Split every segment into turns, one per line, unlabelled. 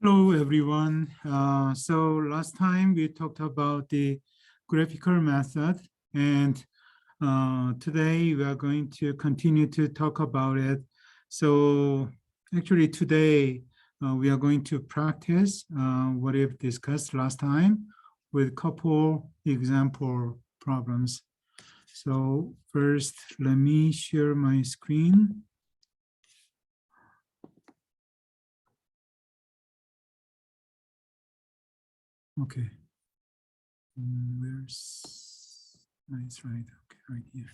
Hello, everyone. So last time we talked about the graphical method, and today we are going to continue to talk about it. So actually today we are going to practice what we've discussed last time with a couple example problems. So first, let me share my screen. Okay. Where's nice, right? Okay, right here.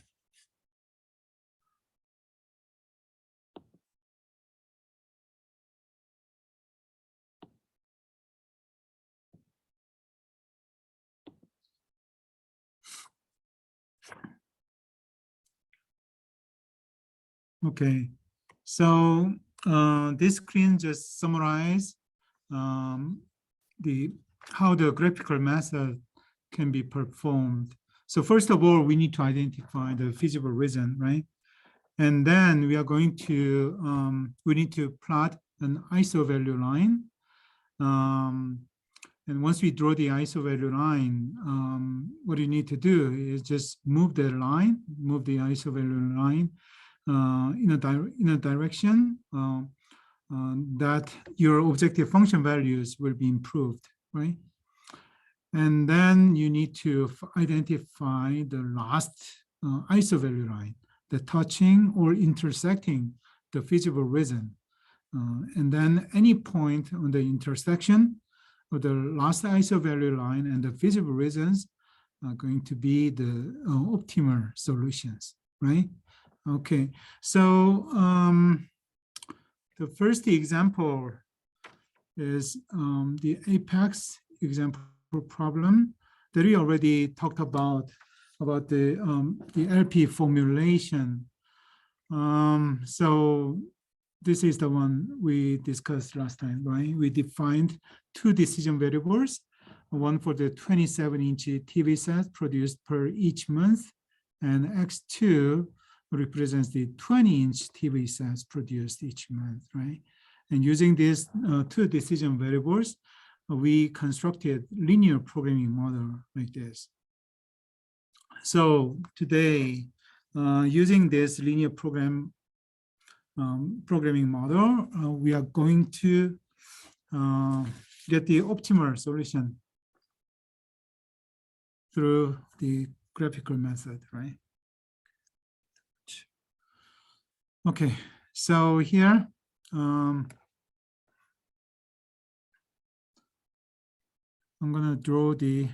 Okay, so this screen just summarize um, the how the graphical method can be performed. So first of all, we need to identify the feasible reason, right? And then we are going to we need to plot an ISO value line. And once we draw the ISO value line, what you need to do is just move the line, move the ISO value line in a direction that your objective function values will be improved, right? And then you need to identify the last ISO value line, the touching or intersecting the feasible reason. And then any point on the intersection of the last ISO value line and the feasible reasons are going to be the optimal solutions, right? Okay, so the first example is the apex example problem that we already talked about the LP formulation. So this is the one we discussed last time, right? We defined two decision variables, one for the 27-inch TV set produced per each month, and X2 represents the 20-inch TV sets produced each month, right? And using these two decision variables, we constructed linear programming model like this. So today, using this linear programming model, we are going to get the optimal solution through the graphical method, right? Okay, so here, I'm gonna draw the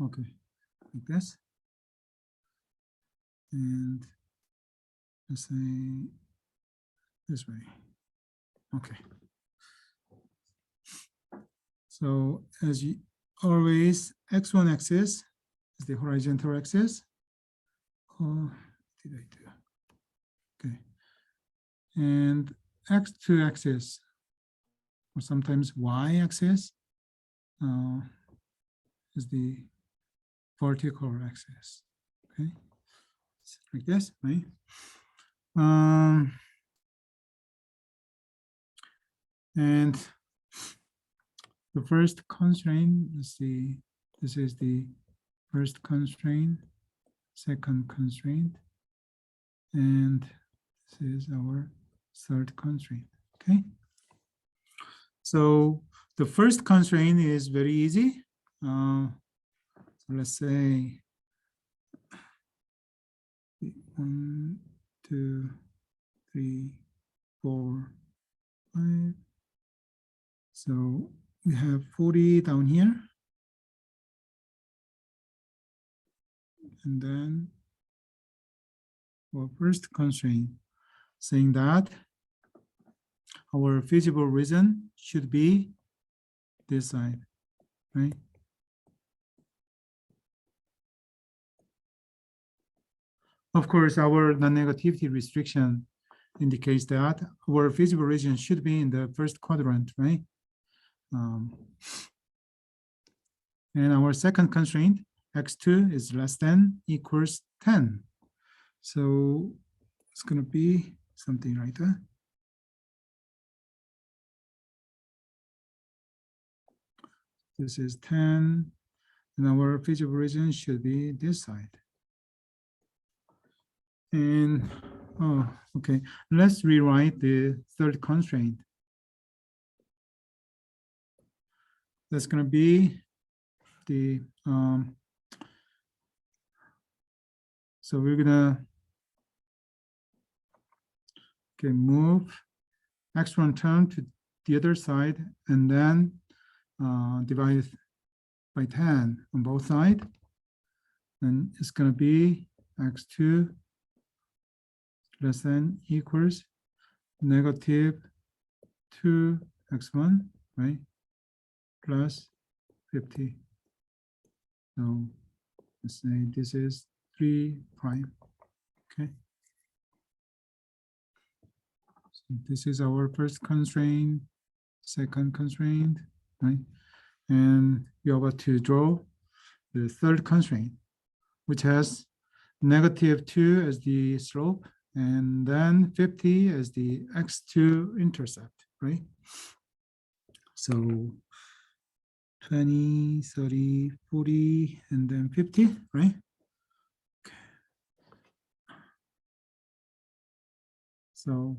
okay, like this, and let's say this way. Okay. So as you always, x1 axis is the horizontal axis. Oh, did I do? Okay. And x2 axis, or sometimes y axis, is the vertical axis. Okay, like this, right? And the first constraint, let's see, this is the first constraint, second constraint, and this is our third constraint, okay? So the first constraint is very easy. So let's say 1, 2, 3, 4, 5. So we have 40 down here. And then our first constraint saying that our feasible reason should be this side, right? Of course, our non-negativity restriction indicates that our feasible region should be in the first quadrant, right? And our second constraint, x2 is less than equals 10. So it's going to be something like that. This is 10, and our feasible region should be this side. And, oh, okay, let's rewrite the third constraint. That's going to be the, so we're going to move x1 term to the other side and then divide by 10 on both sides. And it's going to be x2 less than equals negative 2x1, right? Plus 50. So let's say this is 3 prime. Okay. So this is our first constraint, second constraint, right? And we are about to draw the third constraint, which has negative 2 as the slope and then 50 as the x2 intercept, right? So 20, 30, 40, and then 50, right? Okay. So,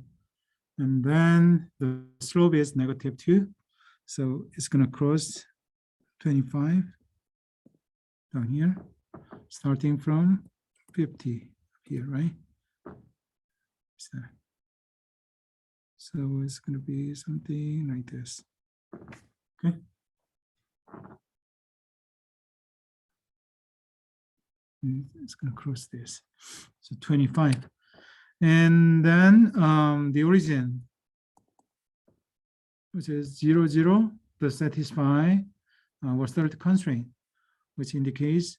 and then the slope is negative 2. So it's going to cross 25 down here, starting from 50 here, right? So it's going to be something like this. Okay. It's going to cross this. So 25. And then the origin, which is 0, 0, to satisfy our third constraint, which indicates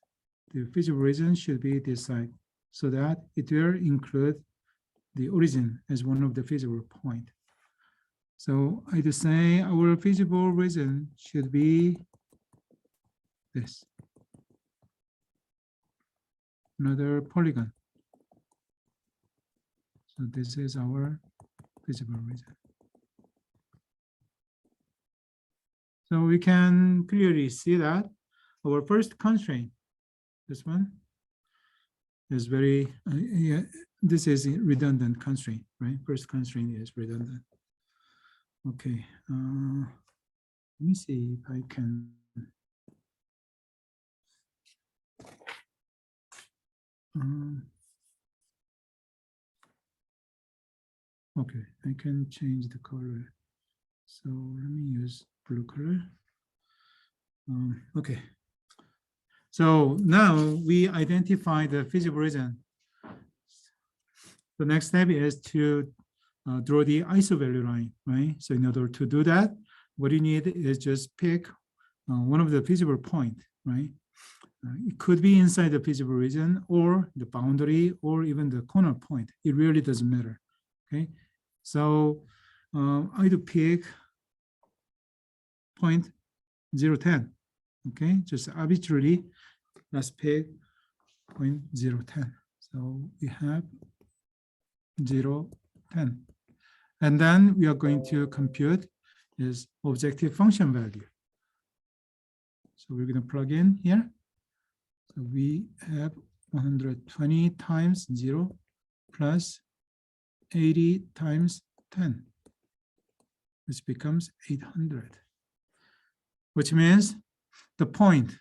the feasible region should be this side, so that it will include the origin as one of the feasible point. So I'd say our feasible region should be this. Another polygon. So this is our feasible region. So we can clearly see that our first constraint, this one, is very, yeah, this is a redundant constraint, right? First constraint is redundant. Okay, let me see if I can. Okay, I can change the color. So let me use blue color. Okay. So now we identify the feasible region. The next step is to draw the isovalue line, right? So in order to do that, what you need is just pick one of the feasible point, right? It could be inside the feasible region or the boundary or even the corner point. It really doesn't matter, okay? So I do pick point 0, 10, okay? Just arbitrarily, let's pick point 0, 10. So we have 0, 10. And then we are going to compute this objective function value. So we're going to plug in here. So we have 120 times 0 plus 80 times 10, which becomes 800, which means the point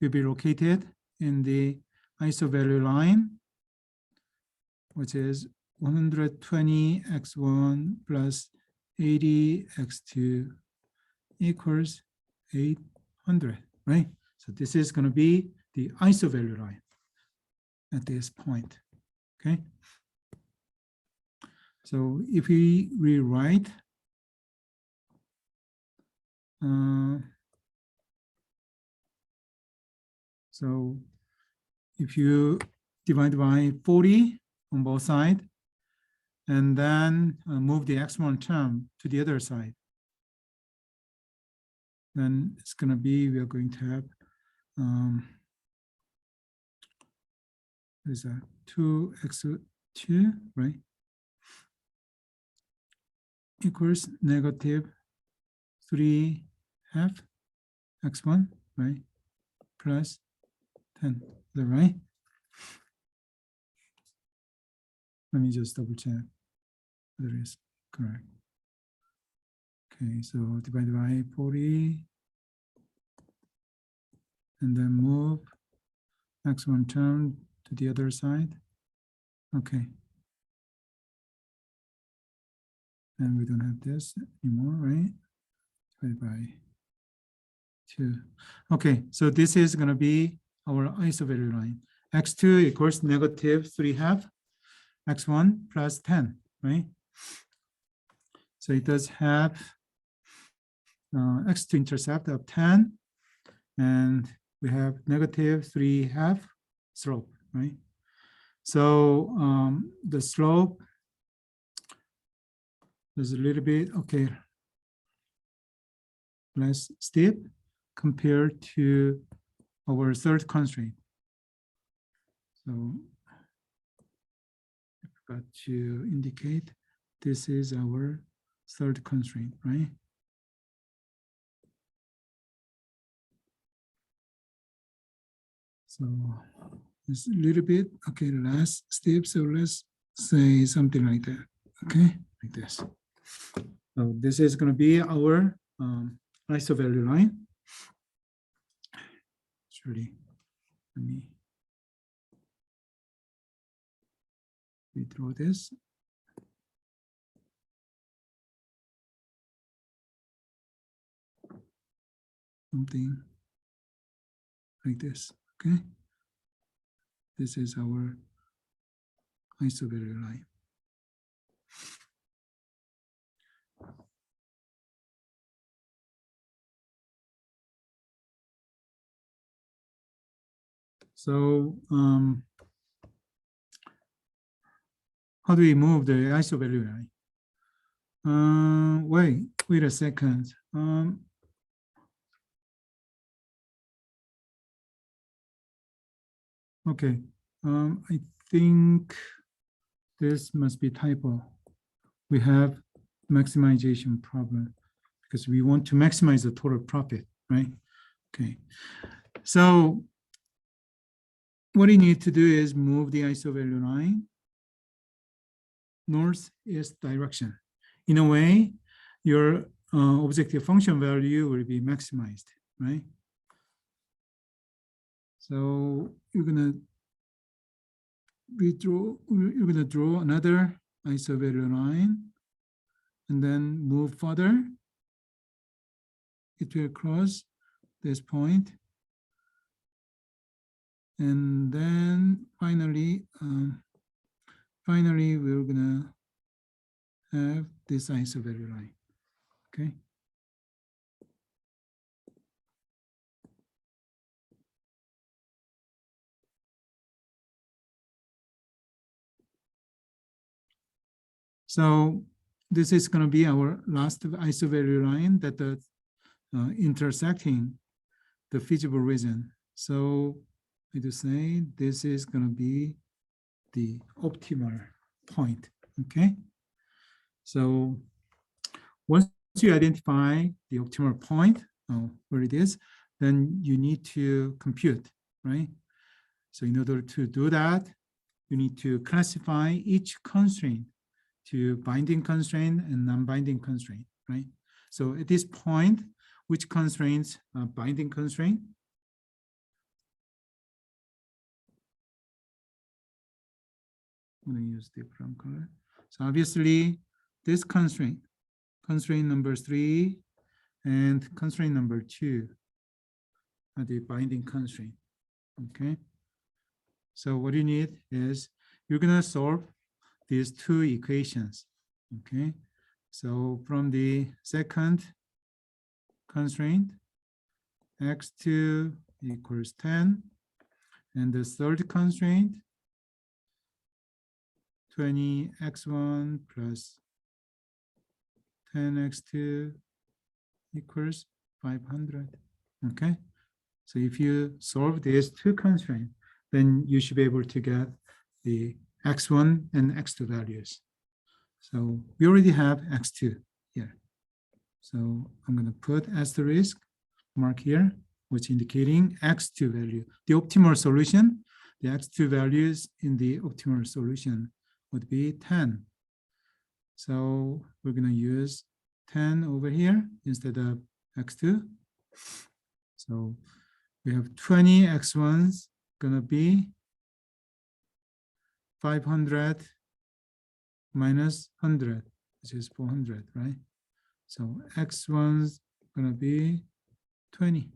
will be located in the isovalue line, which is 120 x1 plus 80 x2 equals 800, right? So this is going to be the isovalue line at this point, okay? So if we rewrite, so if you divide by 40 on both sides, and then move the x1 term to the other side, then it's going to be, we are going to have, is that 2x2, right? Equals negative 3 half x1, right? Plus 10, is that right? Let me just double check whether it's correct. Okay, so divide by 40, and then move x1 term to the other side. Okay. And we don't have this anymore, right? Divided by 2. Okay, so this is going to be our isovalue line. x2 equals negative 3 half, x1 plus 10, right? So it does have x2 intercept of 10, and we have negative 3 half slope, right? So the slope is a little bit, okay, less steep compared to our third constraint. So I forgot to indicate this is our third constraint, right? So it's a little bit, okay, last step. So let's say something like that, okay, like this. So this is going to be our isovalue line. Surely, let me redraw this. Something like this, okay? This is our isovalue line. So how do we move the isovalue line? Wait a second. Okay, I think this must be typo. We have maximization problem because we want to maximize the total profit, right? Okay, so what you need to do is move the isovalue line northeast direction. In a way, your objective function value will be maximized, right? So you're gonna draw another isovalue line and then move further. It will cross this point. And then finally, we're gonna have this isovalue line, okay? So this is going to be our last isovalue line that the intersecting the feasible region. So I do say this is going to be the optimal point, okay? So once you identify the optimal point, where it is, then you need to compute, right? So in order to do that, you need to classify each constraint to binding constraint and non-binding constraint, right? So at this point, which constraints are binding constraint? I'm going to use different color. So obviously, this constraint number 3 and constraint number 2 are the binding constraint, okay? So what you need is you're going to solve these two equations, okay? So from the second constraint, x2 equals 10, and the third constraint, 20x1 plus 10x2 equals 500. Okay. So if you solve these two constraints, then you should be able to get the x1 and x2 values. So we already have x2 here. So I'm going to put asterisk mark here, which indicating x2 value. The optimal solution, the x2 values in the optimal solution would be 10. So we're going to use 10 over here instead of x2. So we have 20 x1s going to be 500 minus 100, which is 400, right? So x1's going to be 20.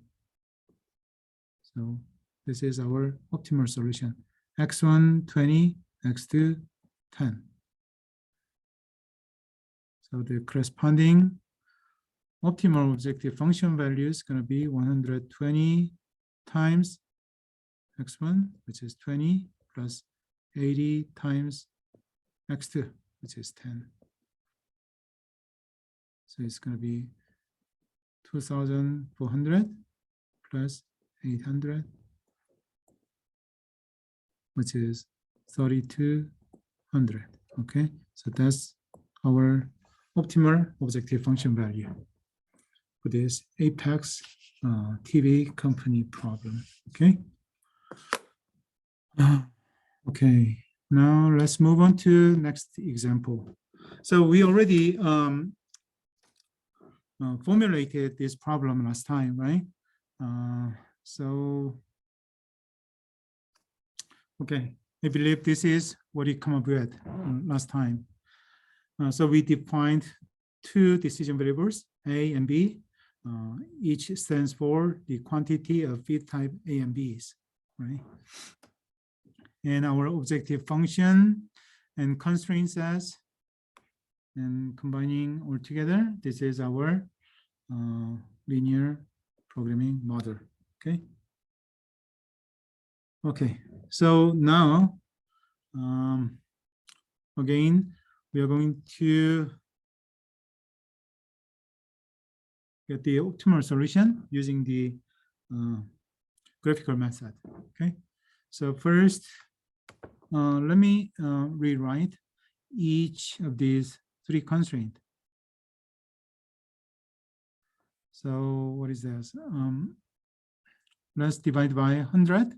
So this is our optimal solution. x1, 20, x2, 10. So the corresponding optimal objective function value is going to be 120 times x1, which is 20, plus 80 times x2, which is 10. So it's going to be 2,400 plus 800, which is 3,200. Okay, so that's our optimal objective function value for this Apex TV company problem. Okay. Okay, now let's move on to next example. So we already formulated this problem last time, right? Okay, I believe this is what we come up with last time. So we defined two decision variables, A and B. Each stands for the quantity of feed type A and B's, right? And our objective function and constraints as, and combining all together, this is our linear programming model, okay? Okay, so now, again, we are going to get the optimal solution using the graphical method, okay? So first, let me rewrite each of these three constraints. So what is this? Let's divide by 100.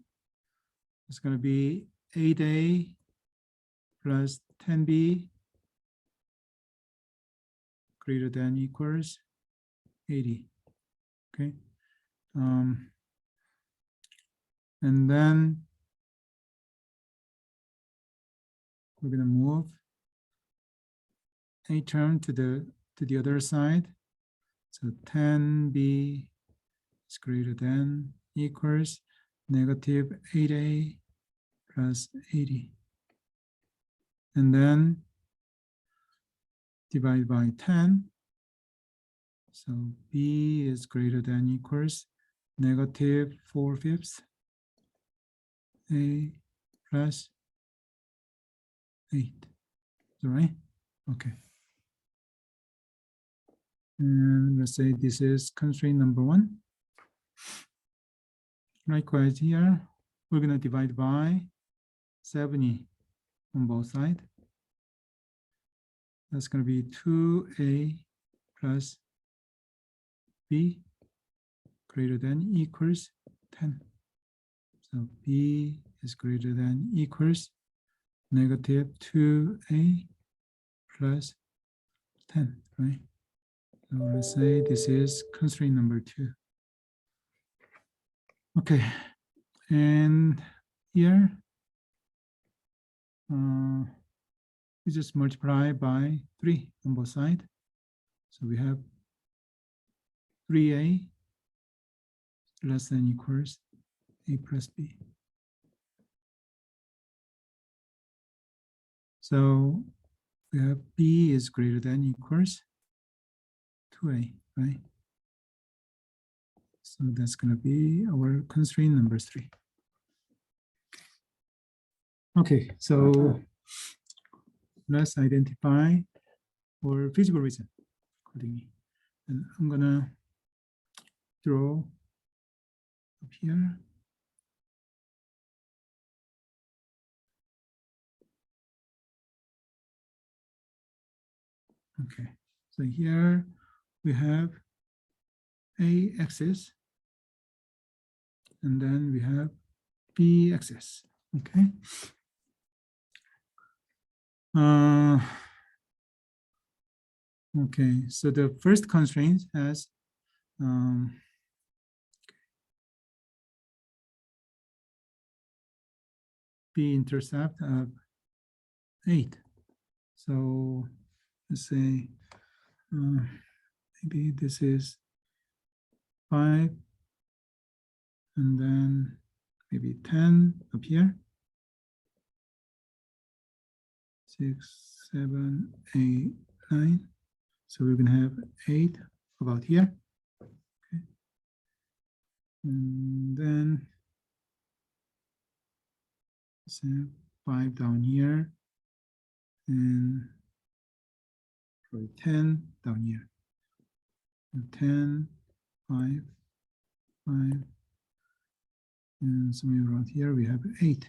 It's going to be 8A plus 10B greater than equals 80. Okay. And then we're going to move a term to the other side. So 10B is greater than equals negative 8A plus 80. And then divide by 10. So B is greater than equals negative 4/5 A plus 8. Is that right? Okay. And let's say this is constraint number 1. Likewise here, we're going to divide by 70 on both sides. That's going to be 2A plus B greater than equals 10. So B is greater than equals negative 2A plus 10, right? So let's say this is constraint number 2. Okay, and here we just multiply by 3 on both sides. So we have 3A less than equals A plus B. So we have B is greater than equals 2A, right? So that's going to be our constraint number 3. Okay, so let's identify our feasible reason accordingly. And I'm going to draw up here. Okay, so here we have A axis, and then we have B axis. Okay. Okay, so the first constraint has B-intercept of 8. So let's say maybe this is 5, and then maybe 10 up here. 6, 7, 8, 9. So we're gonna have 8 about here. Okay. And then let's have 5 down here, and probably 10 down here. 10, 5, 5, and somewhere around here we have 8.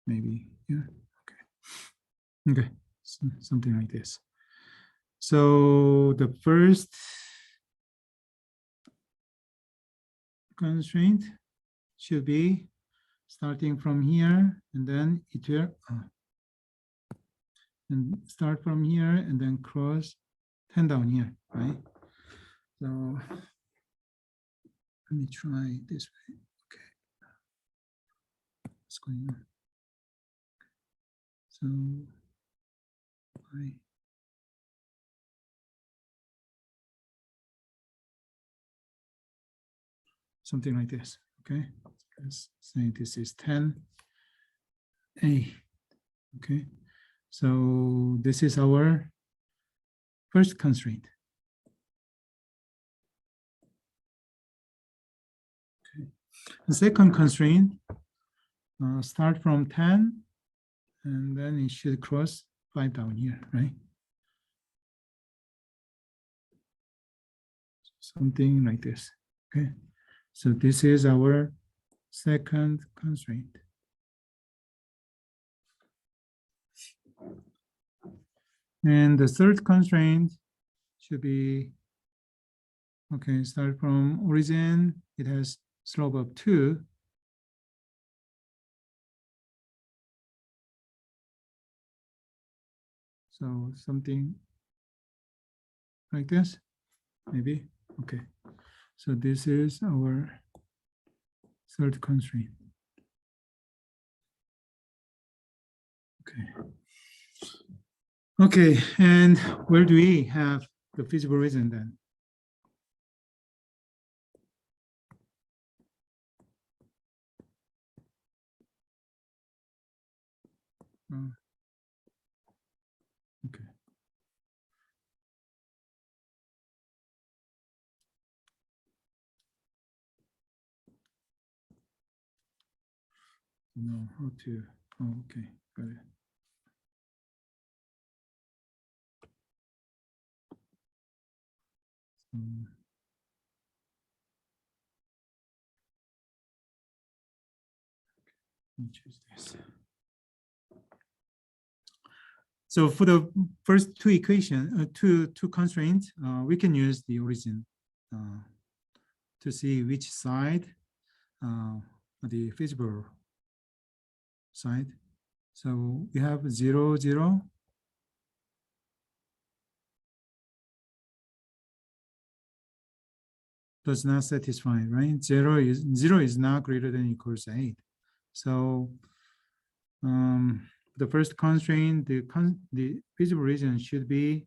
Maybe, yeah, okay. Okay, so something like this. So the first constraint should be starting from here, and then iterate, and start from here, and then cross 10 down here, right? So let me try this way. Okay, what's going on? So something like this. Okay, let's say this is 10A. Okay, so this is our first constraint. Okay, the second constraint start from 10, and then it should cross 5 down here, right? Something like this. Okay, so this is our second constraint. And the third constraint should be, okay, start from origin. It has slope of 2. So something like this, maybe. Okay, so this is our third constraint. Okay. Okay, and where do we have the feasible reason then? Okay. Know how to, oh, okay, got it. Let me choose this. So for the first two equation, two constraints, we can use the origin to see which side, the feasible side. So we have 0, 0. Does not satisfy, right? 0 is not greater than or equals to 8. So the first constraint, the feasible region should be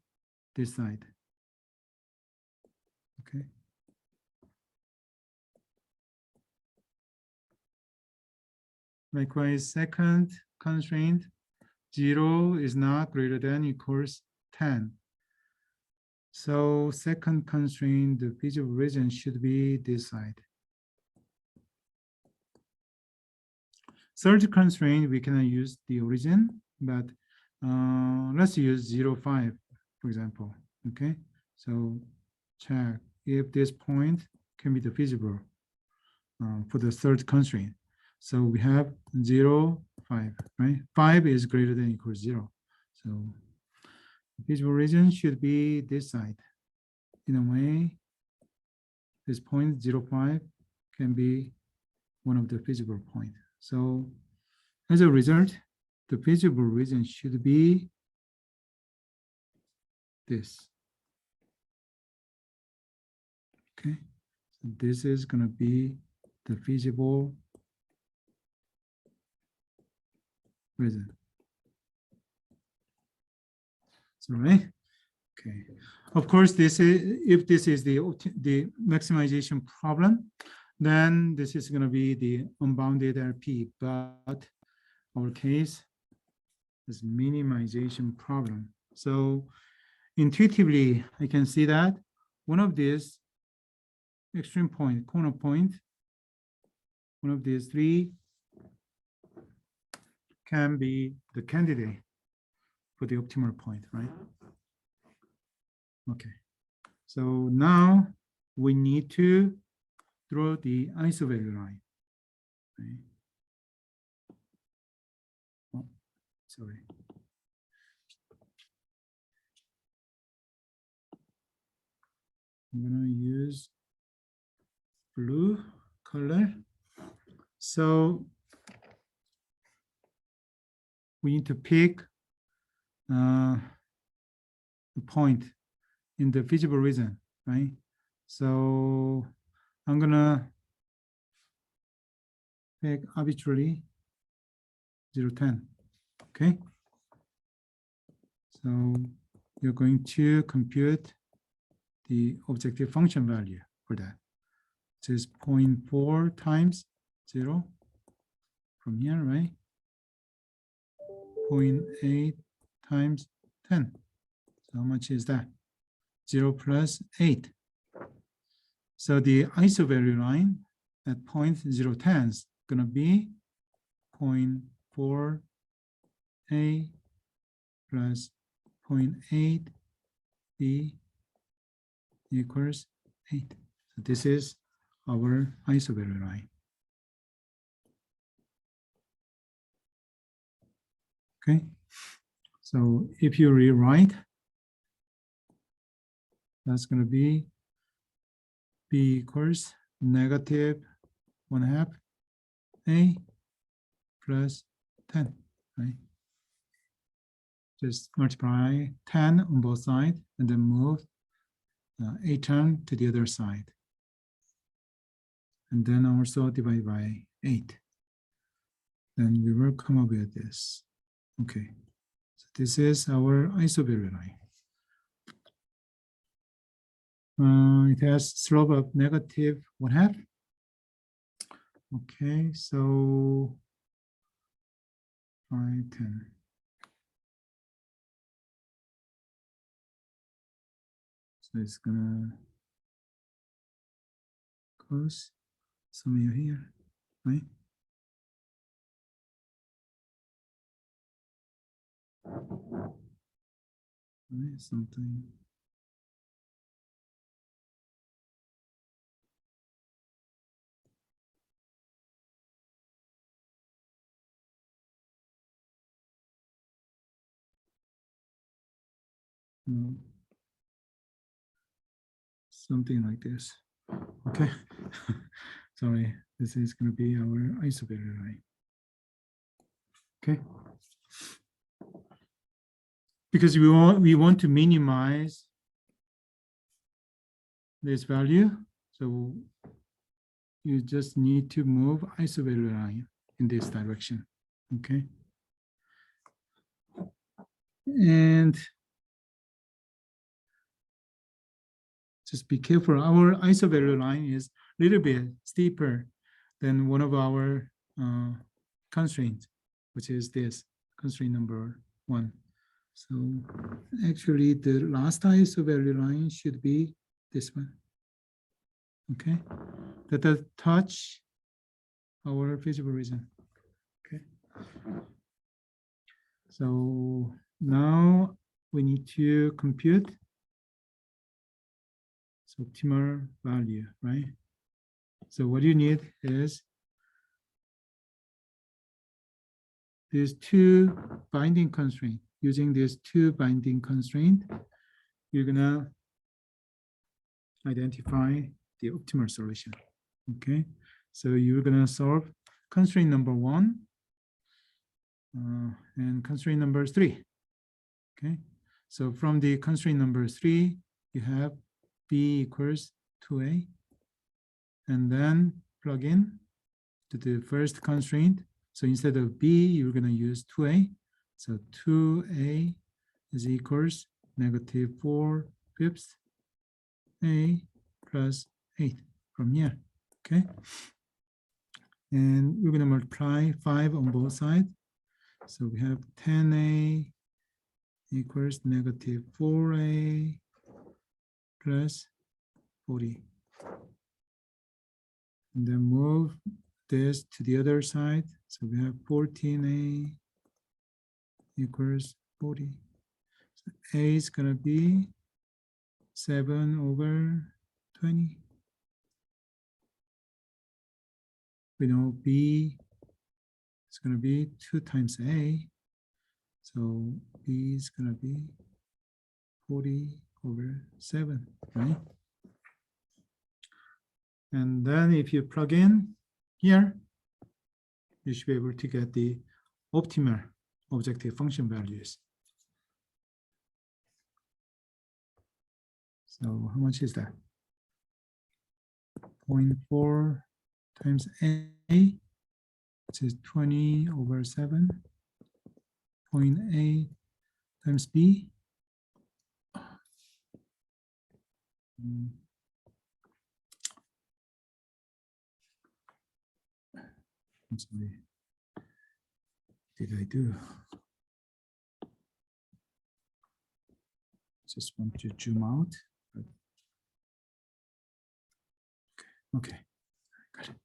this side. Okay. Likewise, second constraint, 0 is not greater than or equals 10. So second constraint, the feasible region should be this side. Third constraint, we cannot use the origin, but let's use 0, 5, for example, okay? So check if this point can be divisible for the third constraint. So we have 0, 5, right? 5 is greater than or equals 0. So the feasible region should be this side. In a way, this point 0, 5 can be one of the feasible points. So as a result, the feasible region should be this. Okay, so this is going to be the feasible region. So right. Okay. Of course, this is if this is the maximization problem, then this is going to be the unbounded LP. But our case is minimization problem. So intuitively, I can see that one of these extreme point, corner point, one of these three can be the candidate for the optimal point, right? Okay. So now we need to draw the isovalue line. Right? Oh, sorry. I'm gonna use blue color. So we need to pick the point in the feasible region, right? So I'm gonna pick arbitrarily 0, 10, okay? So you're going to compute the objective function value for that. It is 0.4 times 0 from here, right? 0.8 times 10. So how much is that? 0 plus 8. So the isovalue line at 0.010 is going to be 0.4 A plus 0.8 B equals 8. So this is our isovalue line. Okay. So if you rewrite, that's going to be B equals negative 1/2 A plus 10, right? Just multiply 10 on both sides and then move a term to the other side. And then also divide by 8. Then we will come up with this. Okay, so this is our isovalue line. It has slope of negative 1/2. Okay, so 5, 10. So it's gonna close somewhere here, right? Right, something. Something like this. Okay. Sorry, this is going to be our isovalue line. Okay. Because we want to minimize this value, so you just need to move isovalue line in this direction. Okay. And just be careful. Our isovalue line is a little bit steeper than one of our constraints, which is this constraint number 1. So actually, the last isovalue line should be this one. Okay, that does touch our feasible region. Okay, so now we need to compute optimal value, right? So what you need is these two binding constraints. Using these two binding constraints, you're gonna identify the optimal solution. Okay, so you're gonna solve constraint number 1 and constraint number 3. Okay, so from the constraint number 3, you have b equals 2a, and then plug in to the first constraint. So instead of b, you're going to use 2a. So 2a is equals negative 4/5 a plus 8 from here. Okay. And we're going to multiply 5 on both sides. So we have 10a equals negative 4a plus 40. And then move this to the other side. So we have 14a equals 40. So a is going to be 7/20. We know b is going to be 2 times a. So b is going to be 40/7, right? And then if you plug in here, you should be able to get the optimal objective function values. So how much is that? 0.4 times a, which is 20/7. 0.8 times b. I'm sorry. Did I do? Just want to zoom out. Okay, got it.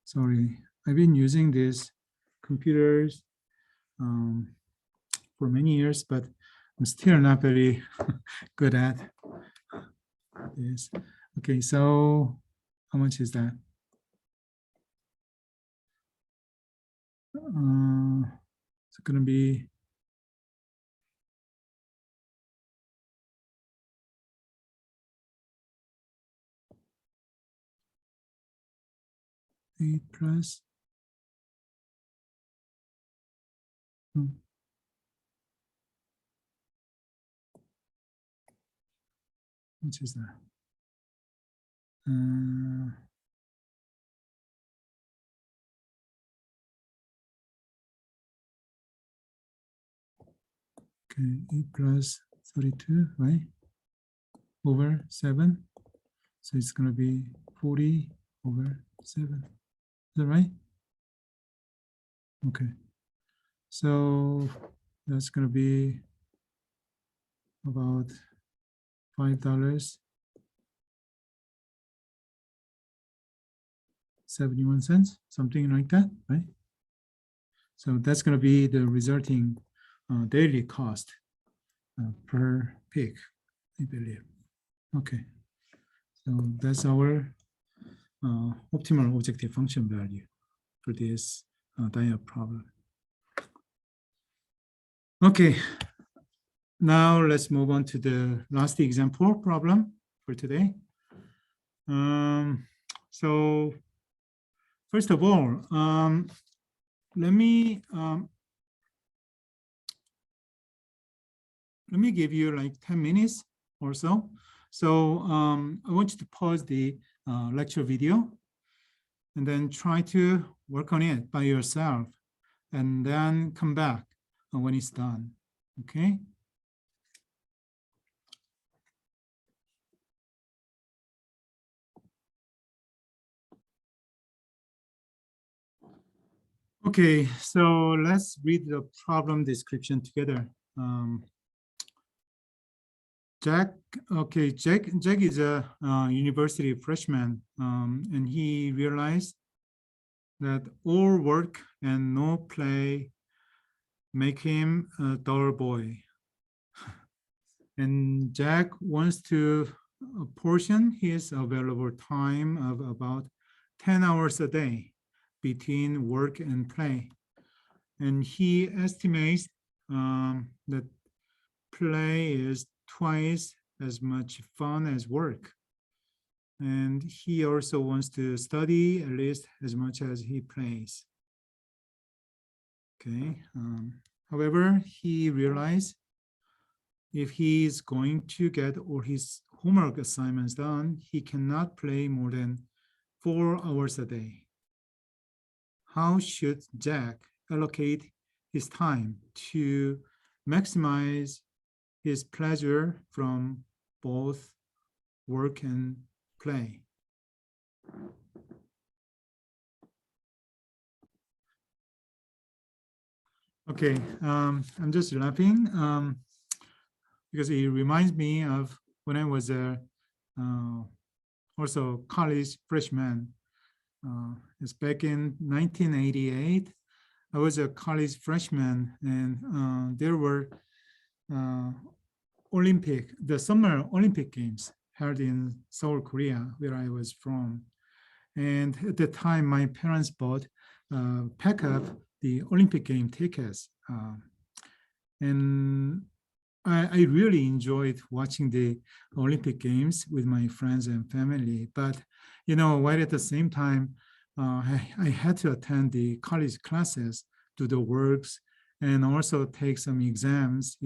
Sorry, I've been using these computers for many years, but I'm still not very good at this. Okay, so how much is that? It's going to be 8 plus. Which is that? Okay, 8 plus 32, right? Over 7. So it's going to be 40/7. Is that right? Okay. So that's going to be about $5.71, something like that, right? So that's going to be the resulting daily cost per peak, I believe. Okay. So that's our optimal objective function value for this diet problem. Okay. Now let's move on to the last example problem for today. So first of all, let me give you like 10 minutes or so. So I want you to pause the lecture video and then try to work on it by yourself and then come back when it's done, okay? Okay, so let's read the problem description together. Jack is a university freshman, and he realized that all work and no play make him a dull boy. And Jack wants to portion his available time of about 10 hours a day between work and play. And he estimates that play is twice as much fun as work. And he also wants to study at least as much as he plays. Okay. However, he realized if he is going to get all his homework assignments done, he cannot play more than 4 hours a day. How should Jack allocate his time to maximize his pleasure from both work and play? Okay, I'm just laughing because it reminds me of when I was also college freshman. It's back in 1988. I was a college freshman, and there were the Summer Olympic Games held in Seoul, Korea, where I was from. And at the time, my parents bought pack up the Olympic game tickets. And I really enjoyed watching the Olympic Games with my friends and family. But, right at the same time, I had to attend the college classes, do the works, and also take some exams,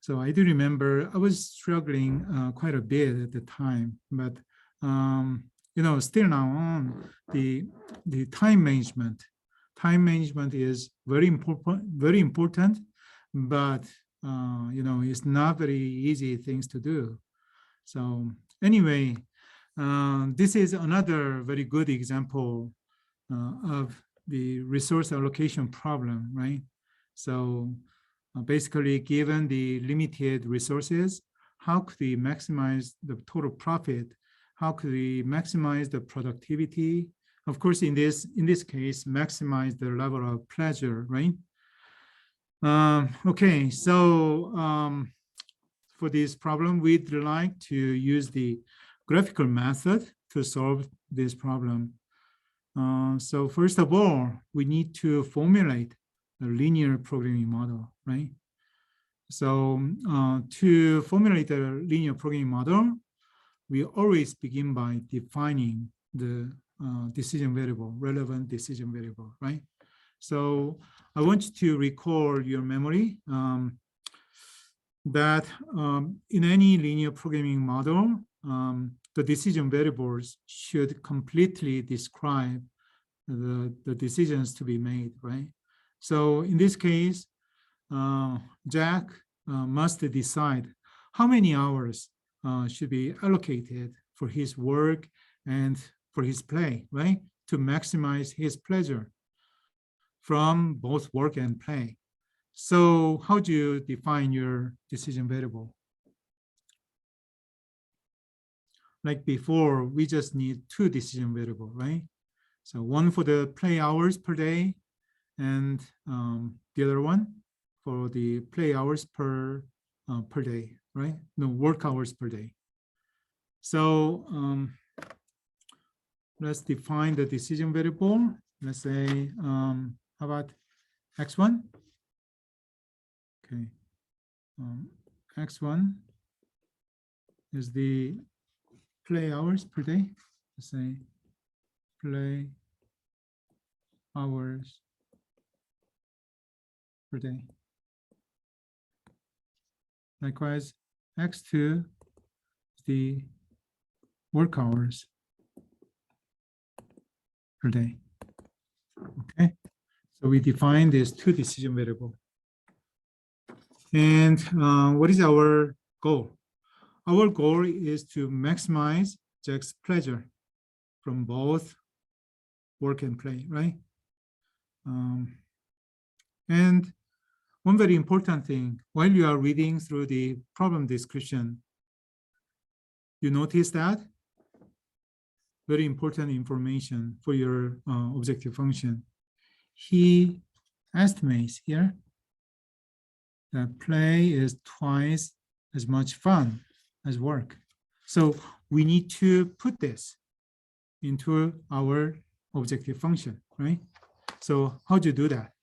So I do remember I was struggling quite a bit at the time, but still now on the time management is very important, but it's not very easy things to do. So anyway, this is another very good example of the resource allocation problem, right? So basically, given the limited resources, how could we maximize the total profit? How could we maximize the productivity? Of course, in this case, maximize the level of pleasure, right? Okay, so for this problem, we'd like to use the graphical method to solve this problem. So first of all, we need to formulate a linear programming model, right? So to formulate a linear programming model, we always begin by defining the decision variable, relevant decision variable, right? So I want you to recall your memory that in any linear programming model, the decision variables should completely describe the decisions to be made, right? So in this case, Jack must decide how many hours should be allocated for his work and for his play, right? To maximize his pleasure from both work and play. So how do you define your decision variable? Like before, we just need 2 decision variables, right? So one for the play hours per day, and the other one for the play hours per day, right? No, work hours per day. So let's define the decision variable. Let's say, how about x1? Okay, x1 is the play hours per day. Let's say play hours per day. Likewise, x2 is the work hours per day. Okay, so we define these 2 decision variables. And what is our goal? Our goal is to maximize Jack's pleasure from both work and play, right? And one very important thing, while you are reading through the problem description, you notice that very important information for your objective function. He estimates here that play is twice as much fun as work. So we need to put this into our objective function, right? So how do you do that?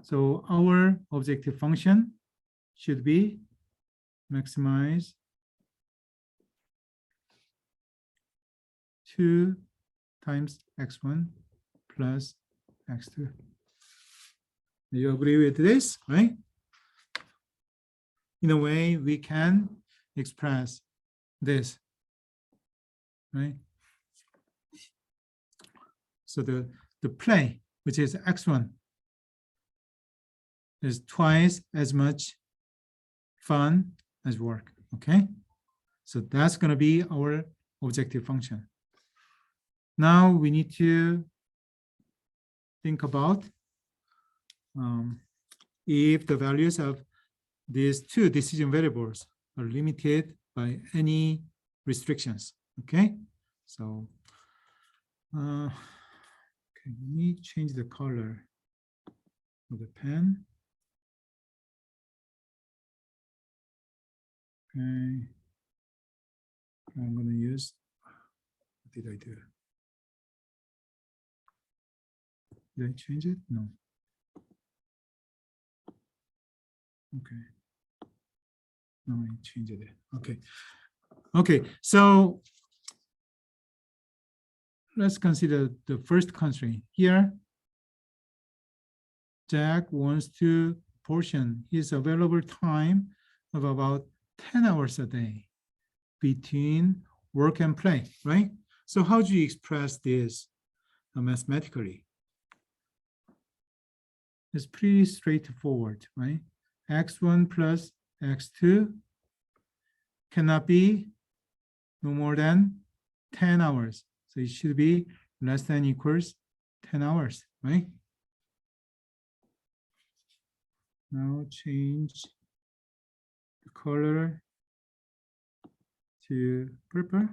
So our objective function should be maximize 2 times x1 plus x2. Do you agree with this, right? In a way, we can express this, right? So the play, which is x1, is twice as much fun as work, okay? So that's going to be our objective function. Now we need to think about if the values of these two decision variables are limited by any restrictions, okay? So okay, let me change the color of the pen. Okay, I'm going to use, what did I do? Did I change it? No. Okay. No, I changed it. Okay. Okay, so let's consider the first constraint. Here, Jack wants to portion his available time of about 10 hours a day between work and play, right? So how do you express this mathematically? It's pretty straightforward, right? x1 plus x2 cannot be no more than 10 hours. So it should be less than equals 10 hours, right? Now change the color to purple.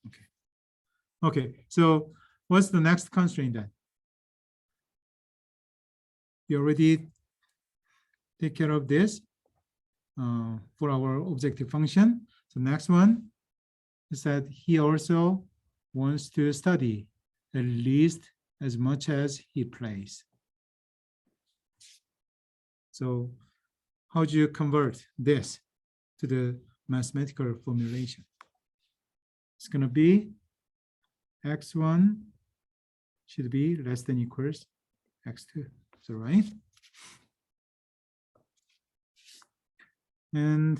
Okay. Okay, so what's the next constraint then? You already take care of this for our objective function. So next one is that he also wants to study at least as much as he plays. So how do you convert this to the mathematical formulation? It's going to be x1 should be less than equals x2. So right? And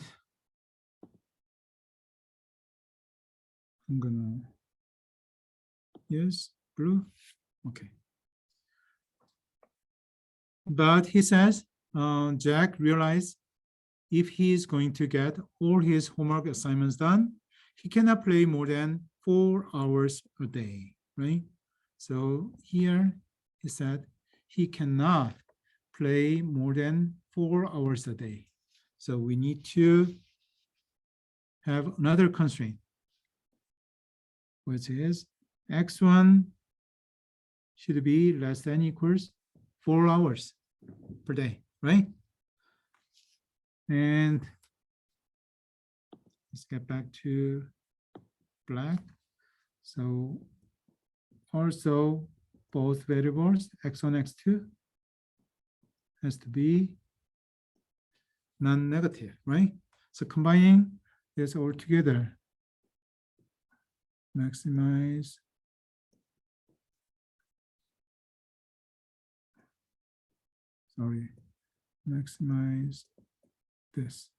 I'm gonna use blue. Okay. But he says Jack realized if he is going to get all his homework assignments done, he cannot play more than 4 hours a day, right? So here he said he cannot play more than 4 hours a day. So we need to have another constraint, which is x1 should be less than equals 4 hours per day, right? And let's get back to black. So also both variables, x1, x2, has to be non-negative, right? So combining this all together, maximize maximize this.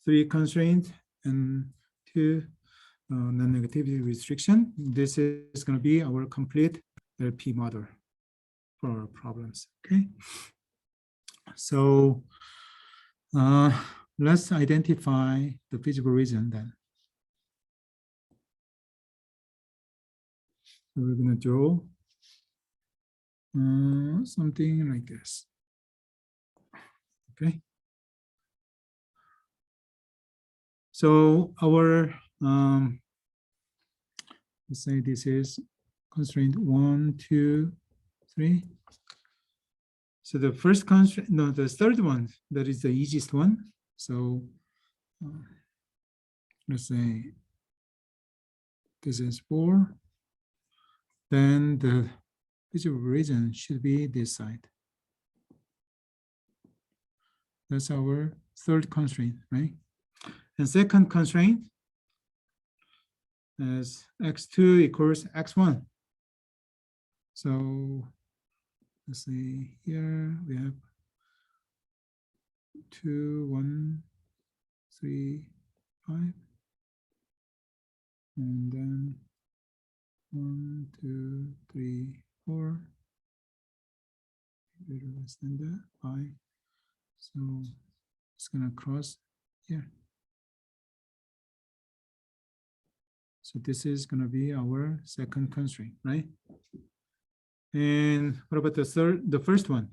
3 constraints and 2 non-negativity restriction. This is going to be our complete LP model for our problems, okay? So let's identify the feasible reason then. So we're going to draw something like this, okay? So our, let's say this is constraint 1, 2, 3. So the first constraint, no, the third one, that is the easiest one. So let's say this is 4. Then the visible region should be this side. That's our third constraint, right? And second constraint is x2 equals x1. So let's see, here we have 2, 1, 3, 5. And then 1, 2, 3, 4. Greater or less than that, 5. So it's gonna cross here. So this is gonna be our second constraint, right? And what about the first one?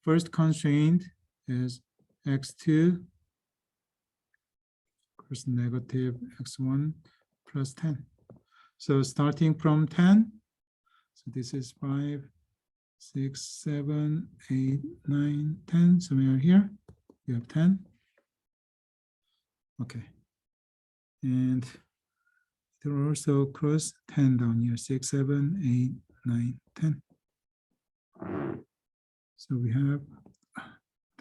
First constraint is x2 equals negative x1 plus 10. So starting from 10, so this is 5, 6, 7, 8, 9, 10. Somewhere here, you have 10. Okay. And there are also cross 10 down here, 6, 7, 8, 9, 10. So we have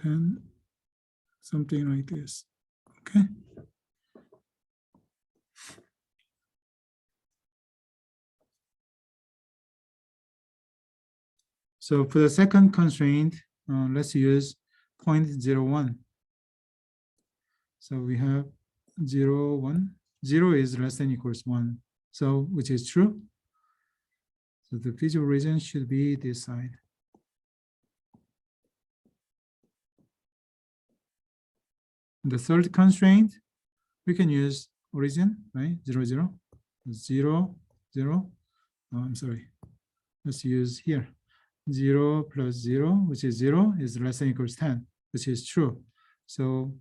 10, something like this. Okay. So for the second constraint, let's use 0.01. So we have 0, 1. 0 is less than equals 1. So which is true. So the visible region should be this side. The third constraint, we can use origin, right? 0, 0, 0, 0. Oh, I'm sorry. Let's use here. 0 plus 0, which is 0, is less than equals 10, which is true. So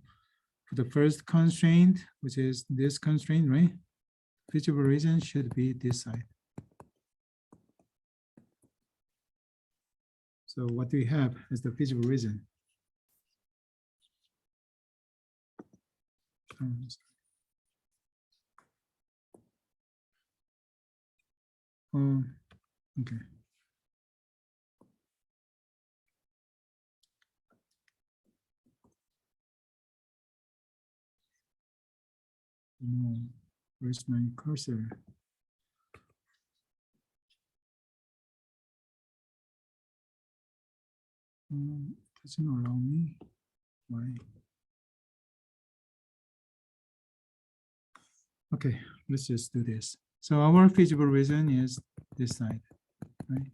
for the first constraint, which is this constraint, right? Visible region should be this side. So what do we have as the visible region? Okay. No, where's my cursor? Doesn't allow me. Why? Okay, let's just do this. So our visible region is this side, right?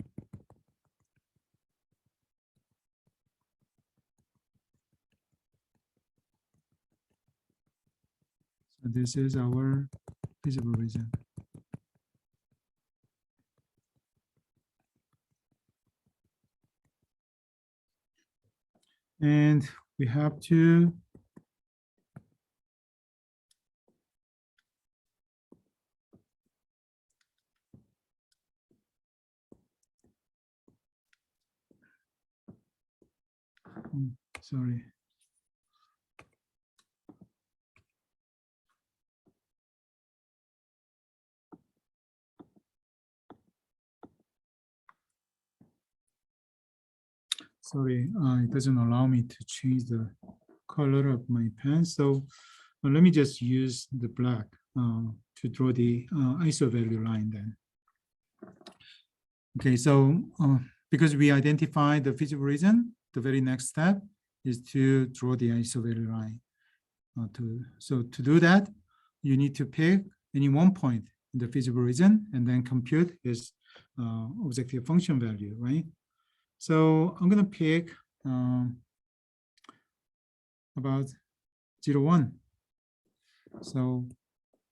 So this is our visible region. And we have to sorry. Sorry, it doesn't allow me to change the color of my pen. So let me just use the black to draw the ISO value line then. Okay, so because we identified the visible region, the very next step is to draw the ISO value line. So to do that, you need to pick any one point in the visible region and then compute its objective function value, right? So I'm going to pick about 0, 1. So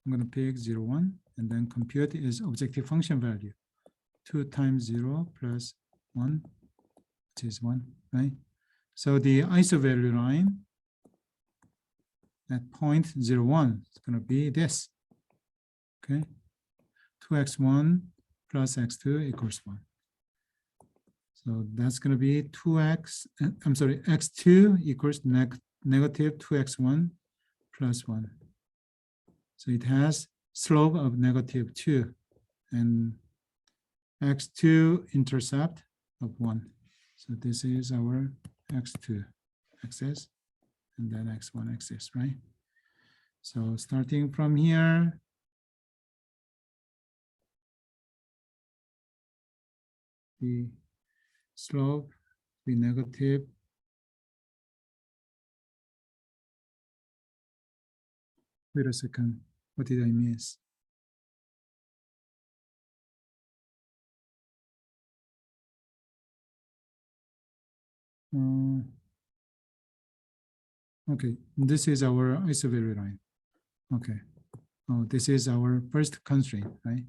I'm going to pick 0, 1 and then compute its objective function value. 2 times 0 plus 1, which is 1, right? So the ISO value line at 0.01 is going to be this, okay? 2x1 plus x2 equals 1. So that's going to be 2x, I'm sorry, x2 equals negative 2x1 plus 1. So it has slope of negative 2 and x2 intercept of 1. So this is our x2 axis and then x1 axis, right? So starting from here, the slope be negative. Wait a second, what did I miss? Okay, this is our isovalue line. Okay, oh, this is our first constraint, right?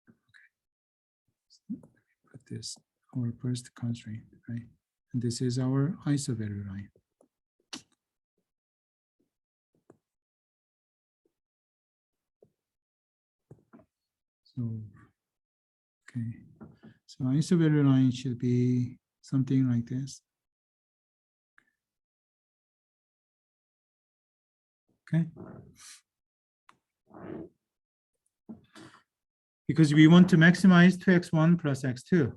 Okay. Put this, our first constraint, right? And this is our isovalue line. So, okay, so isovalue line should be something like this. Okay. Because we want to maximize 2x1 plus x2.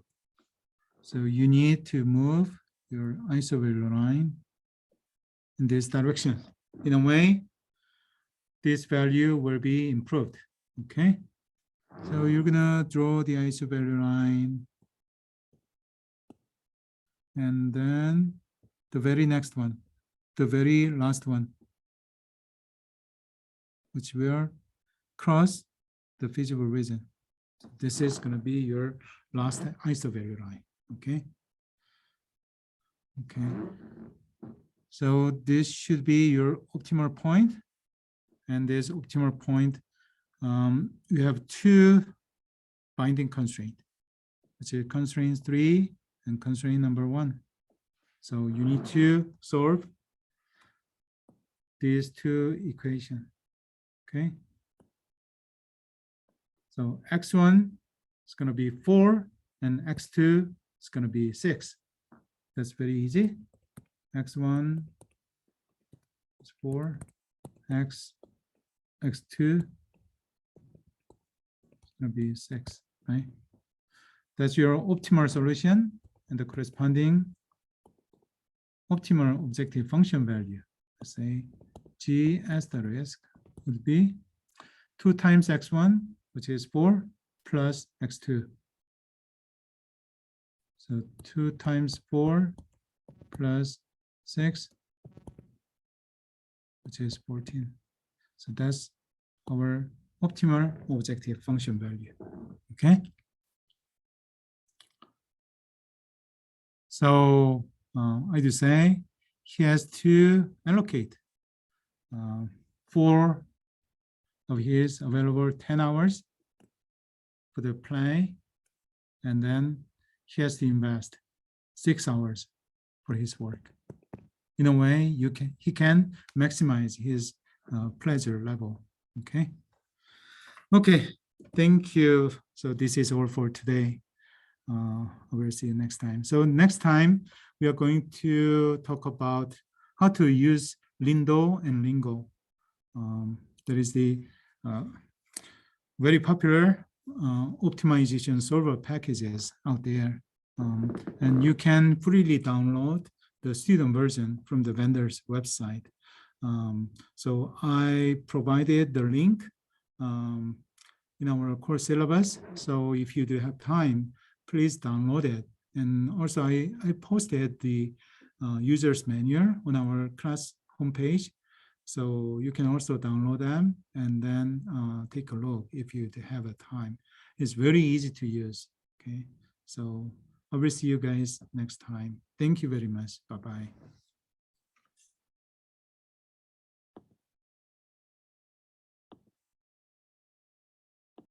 So you need to move your isovalue line in this direction. In a way, this value will be improved, okay? So you're gonna draw the isovalue line. And then the very next one, the very last one, which will cross the feasible region. This is gonna be your last isovalue line, okay? Okay. So this should be your optimal point. And this optimal point, you have two binding constraints, which is constraint 3 and constraint number 1. So you need to solve these two equations, okay? So x1 is going to be 4 and x2 is going to be 6. That's very easy. X1 is 4, x2 is going to be 6, right? That's your optimal solution, and the corresponding optimal objective function value, let's say g asterisk, would be 2 times x1, which is 4, plus x2. So 2 times 4 plus 6, which is 14. So that's our optimal objective function value, okay? So I do say he has to allocate 4 of his available 10 hours for the play, and then he has to invest 6 hours for his work. In a way, he can maximize his pleasure level. Okay. Okay. Thank you. So this is all for today. I will see you next time. So next time we are going to talk about how to use Lindo and Lingo. That is the very popular optimization solver packages out there. And you can freely download the student version from the vendor's website. So I provided the link in our course syllabus. So if you do have time, please download it. And also I posted the user's manual on our class homepage. So you can also download them and then take a look if you have a time. It's very easy to use, okay? So I will see you guys next time. Thank you very much. Bye-bye.